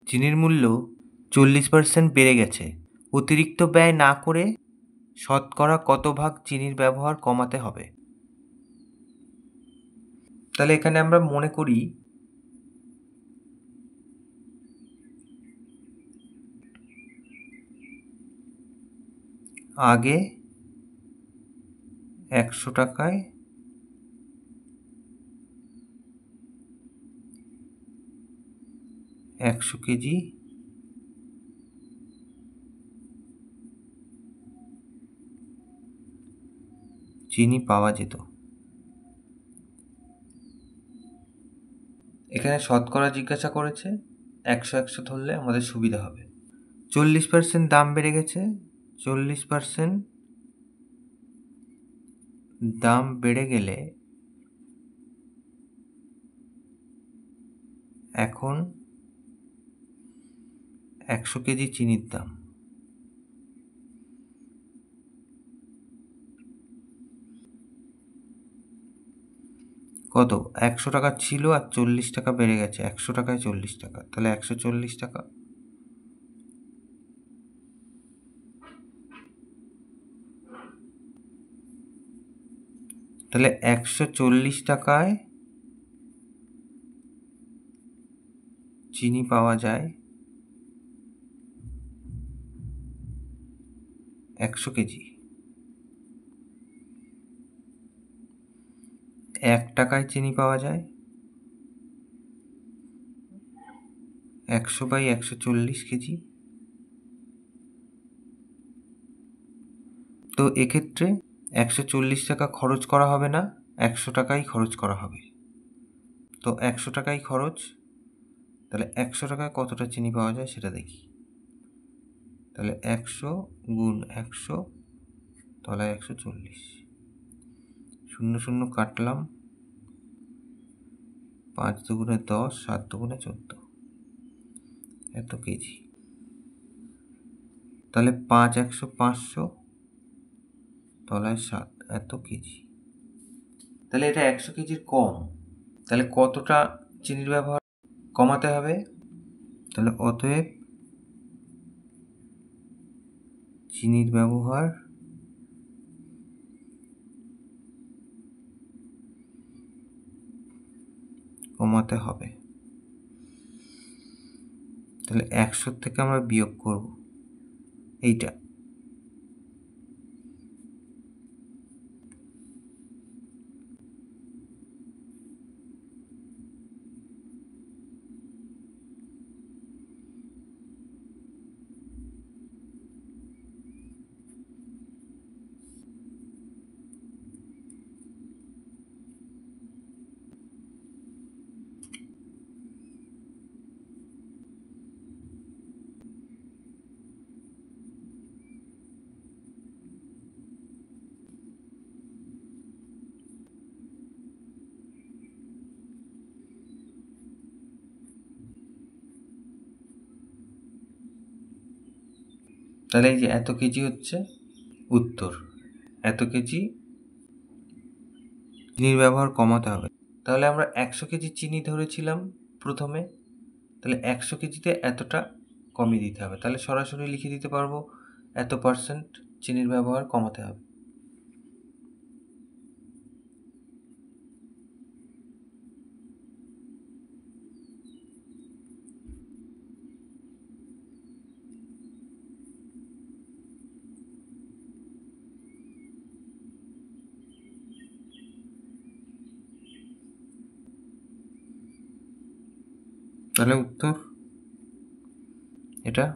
চিনির মূল্য 40% বেড়ে গেছে। অতিরিক্ত ব্যয় না করে শতকরা কত ভাগ চিনির ব্যবহার কমাতে হবে? তাহলে এখানে আমরা মনে করি আগে 100 টাকায় 100 কেজি চিনি পাওয়া যেত। এখানে শতকরা জিজ্ঞাসা করেছে, 100 ধরলে আমাদের সুবিধা হবে। 40% দাম বেড়ে গেছে। 40% দাম বেড়ে গেলে এখন 100 কেজি চিনির দাম কত? 100 টাকা ছিল আর 40 টাকা বেড়ে গেছে। 100 টাকায় 40 টাকা, তাহলে 140 টাকা। তাহলে 140 টাকায় চিনি পাওয়া যায় 100 কেজি। 1 টাকায় চিনি পাওয়া যায় 100/140 কেজি। তো এক্ষেত্রে 140 টাকা খরচ করা হবে না, 100 টাকাই খরচ করা হবে। তো 100 টাকাই খরচ। তাহলে 100 টাকায় কতটা চিনি পাওয়া যায় সেটা দেখি। তাহলে 100 গুণ 100 তলায় 140, 0 0 কাটলাম, 5 দুগুণে 10, 7 দুগুণে 14, এত কেজি। তাহলে 5 100 500 তলায় 7, এত কেজি। তাহলে এটা 100 কেজির কম। তাহলে কতটা চিনির ব্যবহার কমাতে হবে? তাহলে অতএব চিনির ব্যবহার কমাতে হবে। তাহলে 100 থেকে আমরা বিয়োগ করব এইটা। তাহলে এই যে এত কেজি হচ্ছে উত্তর। এত কেজি চিনির ব্যবহার কমাতে হবে। তাহলে আমরা 100 কেজি চিনি ধরেছিলাম প্রথমে। তাহলে 100 কেজিতে এতটা কমিয়ে দিতে হবে। তাহলে সরাসরি লিখে দিতে পারবো এত % চিনির ব্যবহার কমাতে হবে। তাহলে উত্তর এটা।